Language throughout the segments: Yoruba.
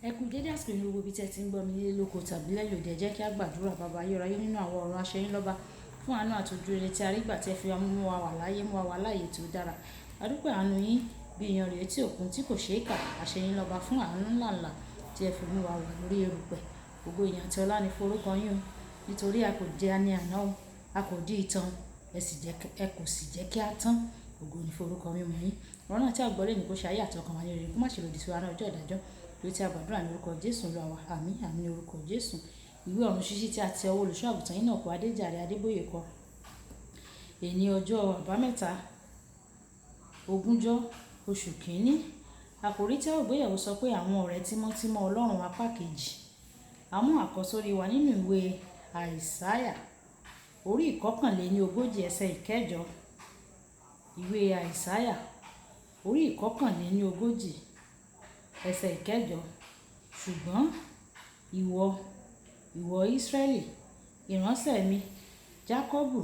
Ẹ kú dédé àsìkò yìí gbogbo ibi tí ẹ ti ń gbọ́ mi nílé lóko tàbí lẹ́yìn òde, ẹ jẹ́ kí a gbàdúrà. Baba ayérayé nínú àwọn ọ̀run aṣẹ́yìn lọ́ba fún àánú àtòjú rere tí a rí gbà tí ẹ fi mú wa wà láyé, mú wa wà láàyè tó dára. A dúpẹ́ àánú yín bí iyanrìn etí òkun tí kò ṣeé kà. Aṣẹ́yìn lọ́ba fún àánú ńláńlá tí ẹ fi mú wa wà lórí erùpẹ̀. Gbogbo ìyìn àti ọlá ni forúkọ yín o, nítorí a kò di ẹni àná o, a kò di ìtàn, ẹ kò sì jẹ́ kí a tán. Ògo ni forúkọ mímọ́ yín. Ọ̀rọ̀ náà tí a gbọ́ lẹ́nu kó ṣe ayé àti ọkàn wa ní rere, kó má ṣe lòdì sí wa ní ọjọ́ ìdájọ́. Lórí tí a gbàdúrà ní orúkọ Jésù Olúwa wa, àmín àmín ní orúkọ Jésù. Ìwé ọ̀run ṣíṣí tí a ti ọwọ́ olùṣọ́ àgùntàn Enoch Adeboye kọ. Èní ọjọ́ àbámẹ́ta, ogúnjọ́ oṣù kìíní. Àkòrí tí a ó gbéyẹ̀wò sọ pé àwọn ọ̀rẹ́ tímọ́tímọ́ Ọlọ́run apá kejì. A mú àkọ́sórí wa nínú ìwé Àìsáyà orí ìkọkànléníogójì ẹsẹ̀ ìkẹjọ. Ìwé Àìsáyà orí ìkọkànléníogójì ẹsẹ̀ ìkẹjọ. Ṣùgbọ́n ìwọ Ísírẹ́lì, ìránṣẹ́ mi, Jákọ́bù,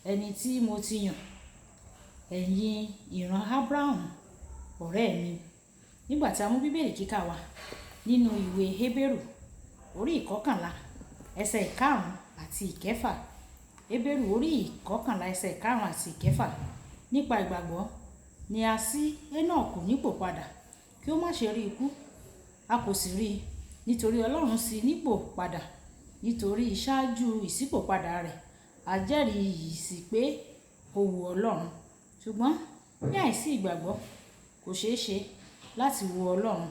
ẹni tí mo ti yàn, ẹ̀yin ìran Ábúráhámù, ọ̀rẹ́ mi. Nígbà tí a mú bíbélì kíkà wa nínú ìwé Hébérù orí ìkọkànlá ẹsẹ̀ ìkarùn-ún àti ìkẹfà. Hébérù orí ìkọkànlá ẹsẹ̀ ìkarùn-ún àti ìkẹfà. Nípa ìgbàgbọ́ ni a ṣí Énọ́kù nípò padà kí ó má ṣe rí ikú. A kò sì rí i nítorí Ọlọ́run ṣí i nípò padà. Nítorí ṣáájú ìṣípòpadà rẹ̀, a jẹ́rìí yìí sí pé ó wu Ọlọ́run. Ṣùgbọ́n ní àìsí ìgbàgbọ́ kò ṣeé ṣe láti wu Ọlọ́run.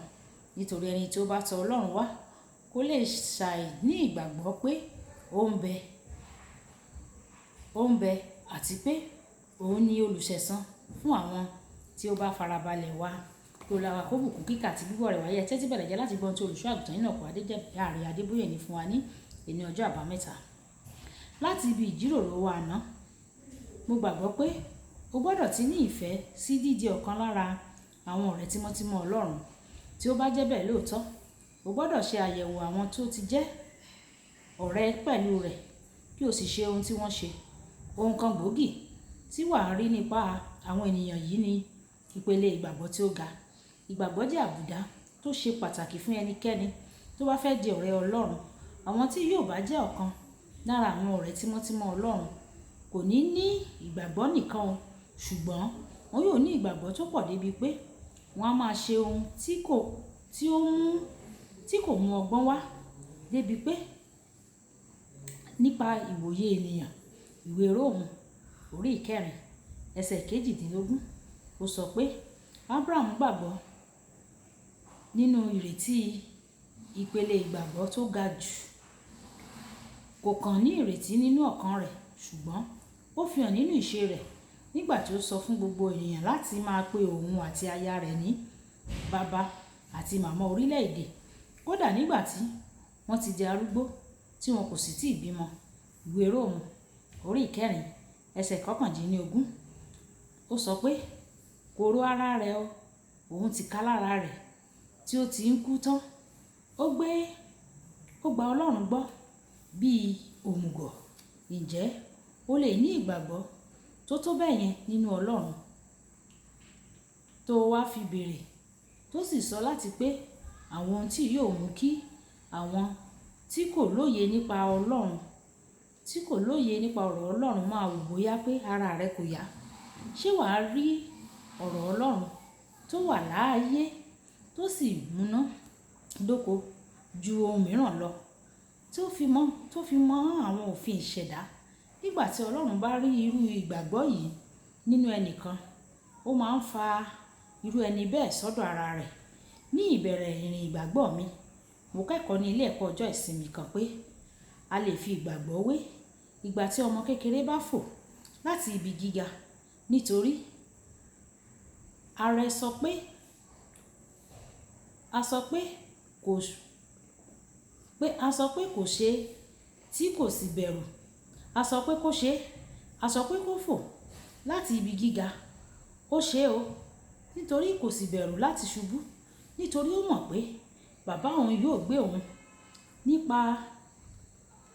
Nítorí ẹni tí ó bá tọ Ọlọ́run wá kò lè ṣàì ní ìgbàgbọ́ pé ó ń bẹ àti pé òun ni olùṣẹ̀san fún àwọn tí ó bá farabalẹ̀ wá. Kí Olúwa wa kó bùkún kíkà àti gbígbọ́ rẹ̀ wáyé. Ẹ tẹ́tí bẹ̀rẹ̀ jẹ́ láti gbọ́ ohun tí olùṣọ́ àgùntàn Enoch Adeboye ní fún wa ní èní ọjọ́ àbámẹ́ta. Láti ibi ìjíròrò wa àná, mo gbàgbọ́ pé o gbọ́dọ̀ ti ní ìfẹ́ sí dídi ọ̀kan lára àwọn ọ̀rẹ́ tímọ́tímọ́ Ọlọ́run. Tí ó bá jẹ́ bẹ́ẹ̀ lóòótọ́, o gbọ́dọ̀ ṣe àyẹ̀wò àwọn tó ti jẹ́ ọ̀rẹ́ pẹ̀lú rẹ̀ kí o sì ṣe ohun tí wọ́n ṣe. Ohun kan gbòógì tí wàá rí nípa àwọn ènìyàn yìí ni ìpele ìgbàgbọ́ tí ó ga. Ìgbàgbọ́ jẹ́ àbùdá tó ṣe pàtàkì fún ẹnikẹ́ni tó bá fẹ́ di ọ̀rẹ́ Ọlọ́run. Àwọn tí yóò bá jẹ́ ọ̀kan lára àwọn ọ̀rẹ́ tímọ́tímọ́ Ọlọ́run kò ní ìgbàgbọ́ nìkan o, ṣùgbọ́n wọn yóò ní ìgbàgbọ́ tó pọ̀ débi pé wọ́n á máa ṣe ohun tí kò mú ọgbọ́n wá débi pé nípa ìwòye ènìyàn. Ìwé Róòmù orí ìkẹrin ẹsẹ̀ kejìdínlógún ó sọ pé Ábúráhámù gbàgbọ́ nínú ìrètí ìpele ìgbàgbọ́ tó ga jù. Kò kàn ní ìrètí nínú ọkàn rẹ̀, ṣùgbọ́n ó fi hàn nínú ìṣe rẹ̀ nígbà tí ó sọ fún gbogbo ènìyàn láti máa pe òun àti aya rẹ̀ ní bàbá àti màmá orílẹ̀-èdè. Kódà nígbà tí wọ́n ti di arúgbó tí wọn kò sì tíì bímọ. Ìwé Róòmù orí ìkẹrin ẹsẹ̀ kọkàndínlógún ó sọ pé kò rò ara rẹ̀ o, òun tìkálára rẹ̀ tí ó ti ń kú tán. Ó gba Ọlọ́run gbọ́ bíi òmùgọ̀. Ǹjẹ́ o lè ní ìgbàgbọ́ tó bẹ́ẹ̀ yẹn nínú Ọlọ́run tó wá fi béèrè tó sì sọ láti pé àwọn ohun tí yóò mú kí àwọn tí kò lóye nípa ọ̀rọ̀ Ọlọ́run máa wò bóyá pé ara rẹ kò yá? Ṣé wàá rí ọ̀rọ̀ Ọlọ́run tó wà láàyè tó sì múná dóko ju ohun mìíràn lọ tó fi mọ́ àwọn òfin ìṣẹ̀dá? Nígbà tí Ọlọ́run bá rí irú ìgbàgbọ́ yìí nínú ẹnìkan, ó máa ń fa irú ẹni bẹ́ẹ̀ sọ́dọ̀ ara rẹ̀. Ní ìbẹ̀rẹ̀ ìrìn ìgbàgbọ́ mi, mo kẹ́kọ̀ọ́ ní ilé ẹ̀kọ́ ọjọ́ ìsinmi kan pé a lè fi ìgbàgbọ́ wé ìgbà tí ọmọ kékeré bá fò láti ibi gíga. Nítorí a sọ pé kò ṣe tí kò sì bẹ̀rù. A sọ pé kó ṣe, a sọ pé kó fò láti ibi gíga. Ó ṣe o, nítorí kò sì bẹ̀rù láti ṣubú. Nítorí ó mọ̀ pé bàbá òun yóò gbé òun.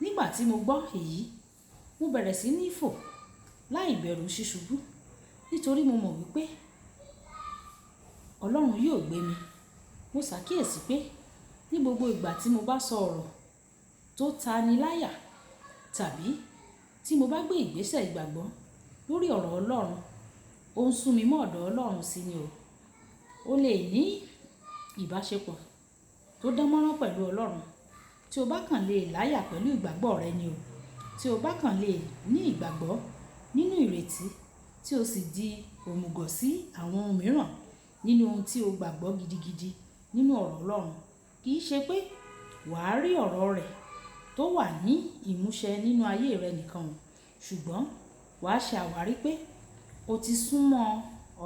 Nígbà tí mo gbọ́ èyí, mo bẹ̀rẹ̀ sí ní fò láì bẹ̀rù ṣíṣubú. Nítorí mo mọ̀ wípé Ọlọ́run yóò gbé mi. Mo ṣàkíyèsí pé Ní gbogbo ìgbà tí mo bá sọ ọ̀rọ̀ tó tani láyà tàbí tí mo bá gbé ìgbésẹ̀ ìgbàgbọ́ lórí ọ̀rọ̀ Ọlọ́run, ó ń sún mi mọ́ ọ̀dọ̀ Ọlọ́run sí ni o. O lè ní ìbáṣepọ̀ tó dánmọ́rán pẹ̀lú Ọlọ́run tí o bá kàn lè láyà pẹ̀lú ìgbàgbọ́ rẹ ni o. Tí o bá kàn lè ní ìgbàgbọ́ nínú ìrètí tí o sì di òmùgọ̀ sí àwọn ohun mìíràn nínú ohun tí o gbàgbọ́ gidigidi nínú ọ̀rọ̀ Ọlọ́run. Kì í ṣe pé wàá rí ọ̀rọ̀ rẹ̀ tó wà ní ìmúṣẹ nínú ayé rẹ nìkan o, ṣùgbọ́n wàá ṣe àwárí pé o ti súnmọ́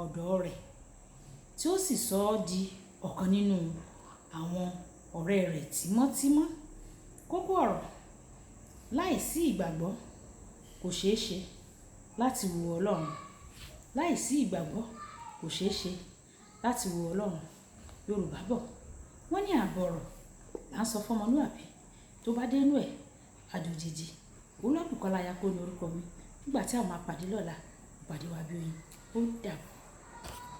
ọ̀dọ̀ rẹ̀ tí ó sì sọ ọ́ di ọ̀kan nínú àwọn ọ̀rẹ́ rẹ̀ tímọ́tímọ́. Kókó ọ̀rọ̀: láìsí ìgbàgbọ́ kò ṣeé ṣe láti wo Ọlọ́run. Láìsí ìgbàgbọ́ kò ṣeé ṣe láti wo Ọlọ́run. Yorùbá bọ̀ wọ́n ní àbọ̀ ọ̀rọ̀ là ń sọ fọ́mọlúàbí, tó bá dénú ẹ̀ àjòjìjì. Olúwabùkọ́lá Ayákó ní orúkọ mi. Nígbà tí a máa pàdé lọ́la, ìpàdé wa bí oyin. Ó dàbọ̀.